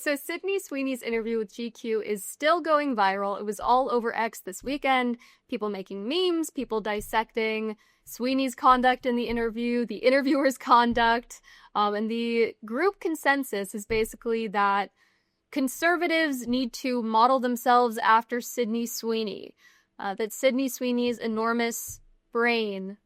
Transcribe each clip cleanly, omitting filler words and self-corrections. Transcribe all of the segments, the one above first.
So Sydney Sweeney's interview with GQ is still going viral. It was all over X this weekend. People making memes, people dissecting Sweeney's conduct in the interview, the interviewer's conduct. And the group consensus is basically that conservatives need to model themselves after Sydney Sweeney. That Sydney Sweeney's enormous brain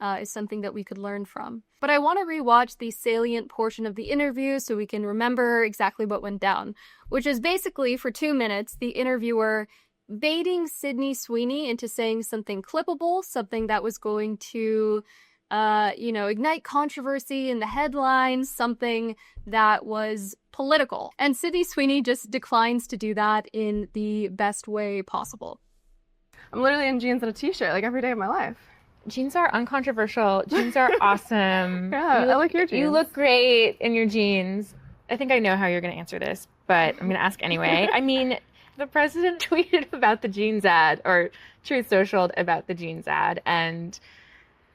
is something that we could learn from. But I want to rewatch the salient portion of the interview so we can remember exactly what went down, which is basically, for 2 minutes, the interviewer baiting Sydney Sweeney into saying something clippable, something that was going to, ignite controversy in the headlines, something that was political. And Sydney Sweeney just declines to do that in the best way possible. I'm literally in jeans and a t-shirt like every day of my life. Jeans are uncontroversial. Jeans are awesome. Yeah, I like your jeans. You look great in your jeans. I think I know how you're going to answer this, but I'm going to ask anyway. I mean, the president tweeted about the jeans ad, or Truth Socialed about the jeans ad, and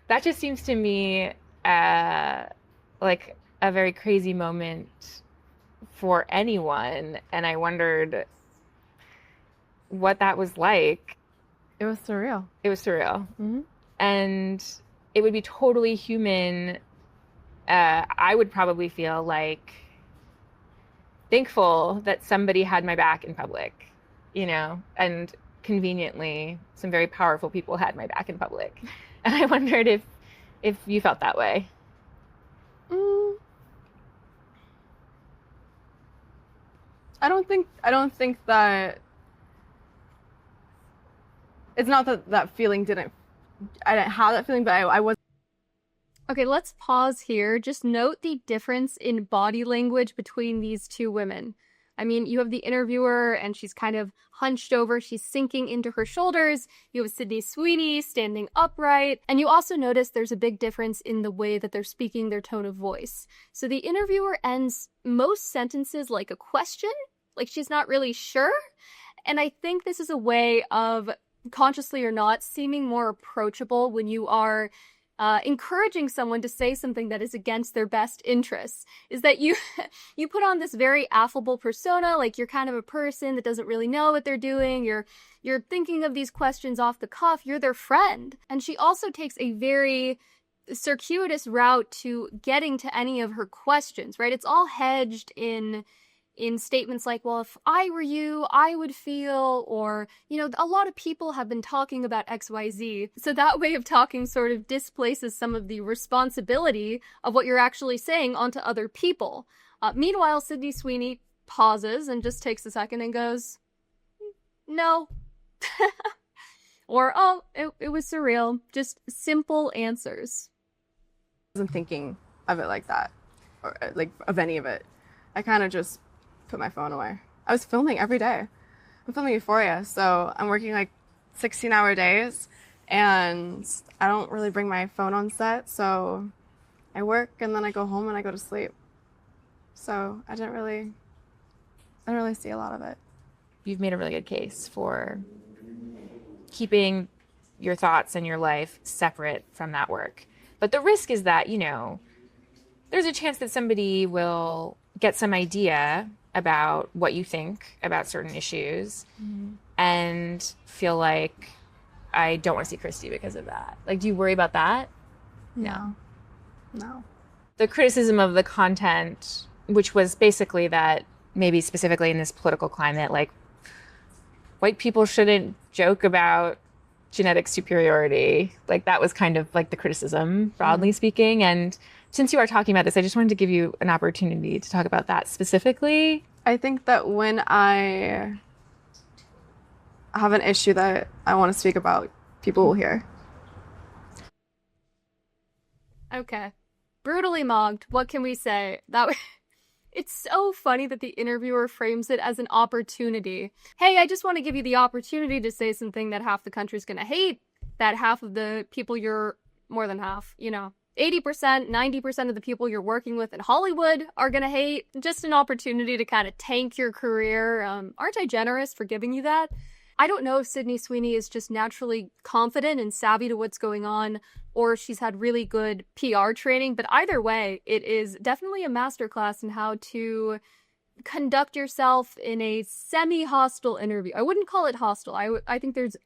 that just seems to me like a very crazy moment for anyone, and I wondered what that was like. It was surreal. It was surreal. Mm-hmm. And it would be totally human. I would probably feel like thankful that somebody had my back in public, and conveniently some very powerful people had my back in public. And I wondered if you felt that way. I don't think that, it's not that feeling I didn't have that feeling, but I was. Okay, let's pause here. Just note the difference in body language between these two women. I mean, you have the interviewer, and she's kind of hunched over. She's sinking into her shoulders. You have Sydney Sweeney standing upright. And you also notice there's a big difference in the way that they're speaking, their tone of voice. So the interviewer ends most sentences like a question, like she's not really sure. And I think this is a way of, consciously or not, seeming more approachable when you are encouraging someone to say something that is against their best interests, is that you put on this very affable persona, like you're kind of a person that doesn't really know what they're doing, you're thinking of these questions off the cuff, you're their friend. And she also takes a very circuitous route to getting to any of her questions, right? It's all hedged in statements like, well, if I were you, I would feel, or, a lot of people have been talking about XYZ. So that way of talking sort of displaces some of the responsibility of what you're actually saying onto other people. Meanwhile, Sydney Sweeney pauses and just takes a second and goes, no. Or, oh, it was surreal. Just simple answers. I wasn't thinking of it like that, or like of any of it. I kind of just put my phone away. I was filming every day. I'm filming Euphoria, so I'm working like 16-hour days, and I don't really bring my phone on set, so I work and then I go home and I go to sleep. So I didn't really see a lot of it. You've made a really good case for keeping your thoughts and your life separate from that work. But the risk is that, there's a chance that somebody will get some idea about what you think about certain issues and feel like, I don't want to see Christy because of that. Like, do you worry about that? No. The criticism of the content, which was basically that maybe specifically in this political climate, like, white people shouldn't joke about genetic superiority. Like, that was kind of like the criticism, broadly speaking. And since you are talking about this, I just wanted to give you an opportunity to talk about that specifically. I think that when I have an issue that I want to speak about, people will hear. Okay. Brutally mocked. What can we say? It's so funny that the interviewer frames it as an opportunity. Hey, I just want to give you the opportunity to say something that half the country's going to hate, that half of the people more than half, 80%, 90% of the people you're working with in Hollywood are going to hate. Just an opportunity to kind of tank your career. Aren't I generous for giving you that? I don't know if Sydney Sweeney is just naturally confident and savvy to what's going on, or she's had really good PR training, but either way, it is definitely a masterclass in how to conduct yourself in a semi-hostile interview. I wouldn't call it hostile. I think there's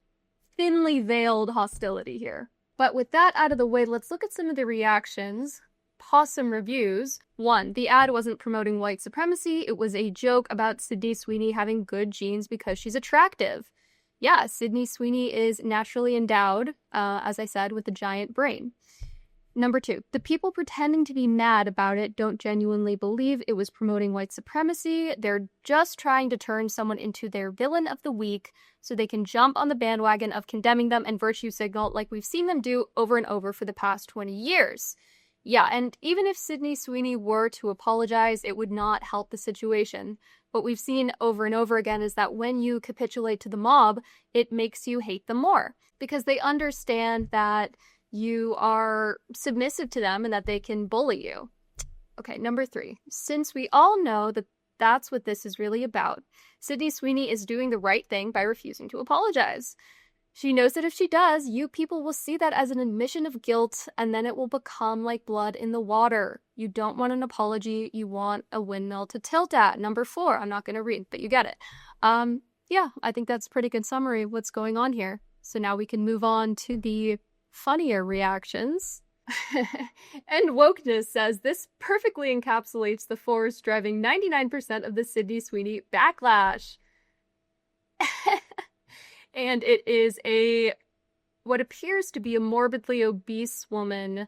thinly veiled hostility here. But with that out of the way, let's look at some of the reactions. Pause some reviews. 1, the ad wasn't promoting white supremacy. It was a joke about Sydney Sweeney having good genes because she's attractive. Yeah, Sydney Sweeney is naturally endowed, as I said, with a giant brain. Number 2, the people pretending to be mad about it don't genuinely believe it was promoting white supremacy. They're just trying to turn someone into their villain of the week so they can jump on the bandwagon of condemning them and virtue signal like we've seen them do over and over for the past 20 years. Yeah, and even if Sydney Sweeney were to apologize, it would not help the situation. What we've seen over and over again is that when you capitulate to the mob, it makes you hate them more because they understand that you are submissive to them and that they can bully you. Okay, number 3. Since we all know that that's what this is really about, Sydney Sweeney is doing the right thing by refusing to apologize. She knows that if she does, you people will see that as an admission of guilt, and then it will become like blood in the water. You don't want an apology, you want a windmill to tilt at. Number 4, I'm not going to read, but you get it. Yeah, I think that's a pretty good summary of what's going on here. So now we can move on to the funnier reactions. And Wokeness says, this perfectly encapsulates the force driving 99% of the Sydney Sweeney backlash. And it is what appears to be a morbidly obese woman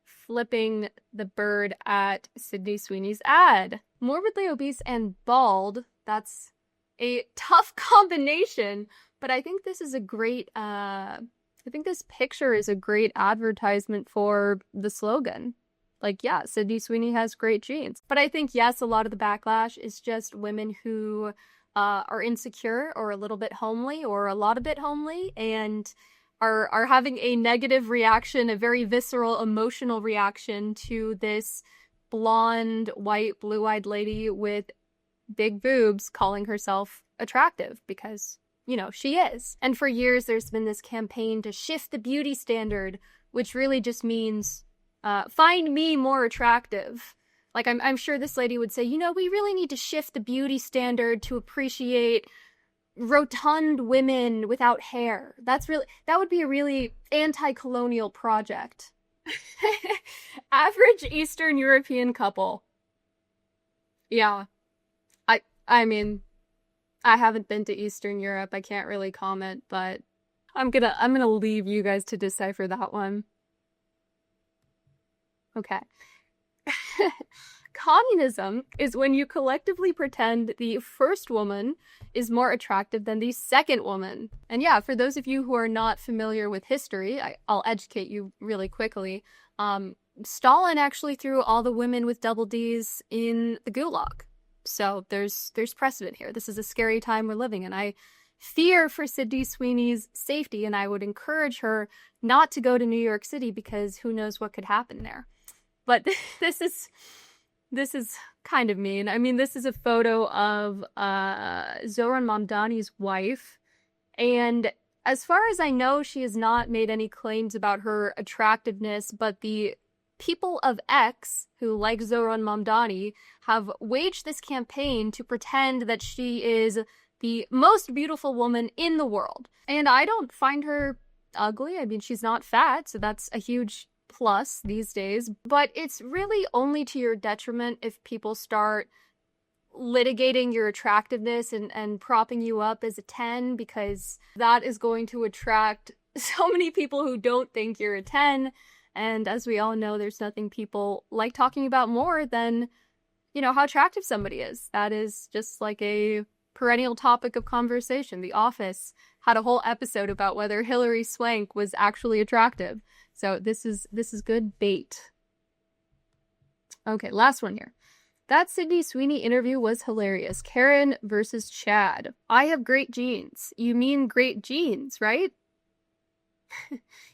flipping the bird at Sydney Sweeney's ad. Morbidly obese and bald, that's a tough combination, but I think this is a great, I think this picture is a great advertisement for the slogan. Like, yeah, Sydney Sweeney has great genes. But I think, yes, a lot of the backlash is just women who are insecure or a little bit homely or a lot of bit homely and are having a negative reaction, a very visceral, emotional reaction to this blonde, white, blue-eyed lady with big boobs calling herself attractive because, you know, she is. And for years, there's been this campaign to shift the beauty standard, which really just means find me more attractive. Like, I'm sure this lady would say, you know, we really need to shift the beauty standard to appreciate rotund women without hair. That would be a really anti-colonial project. Average Eastern European couple. Yeah. I mean, I haven't been to Eastern Europe. I can't really comment, but I'm gonna leave you guys to decipher that one. Okay. Communism is when you collectively pretend the first woman is more attractive than the second woman. And yeah, for those of you who are not familiar with history, I'll educate you really quickly. Stalin actually threw all the women with double Ds in the gulag. So there's precedent here. This is a scary time we're living in. I fear for Sydney Sweeney's safety, and I would encourage her not to go to New York City because who knows what could happen there. But this is kind of mean. I mean, this is a photo of Zohran Mamdani's wife. And as far as I know, she has not made any claims about her attractiveness, but the people of X, who like Zohran Mamdani, have waged this campaign to pretend that she is the most beautiful woman in the world. And I don't find her ugly. I mean, she's not fat, so that's a huge plus these days, but it's really only to your detriment if people start litigating your attractiveness and propping you up as a 10, because that is going to attract so many people who don't think you're a 10. And as we all know, there's nothing people like talking about more than, you know, how attractive somebody is. That is just like a perennial topic of conversation. The Office had a whole episode about whether Hilary Swank was actually attractive. So this is good bait. Okay, last one here. That Sydney Sweeney interview was hilarious. Karen versus Chad. I have great genes. You mean great genes, right?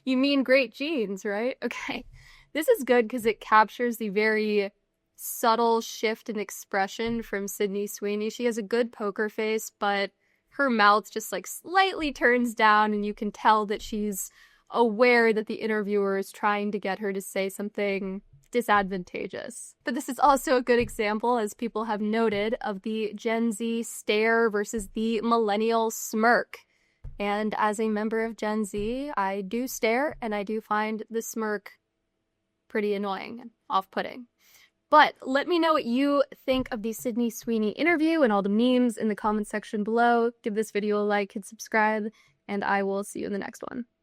You mean great genes, right? Okay. This is good because it captures the very subtle shift in expression from Sydney Sweeney. She has a good poker face, but her mouth just like slightly turns down, and you can tell that she's aware that the interviewer is trying to get her to say something disadvantageous. But this is also a good example, as people have noted, of the Gen Z stare versus the millennial smirk. And as a member of Gen Z, I do stare and I do find the smirk pretty annoying and off-putting. But let me know what you think of the Sydney Sweeney interview and all the memes in the comment section below. Give this video a like and subscribe, and I will see you in the next one.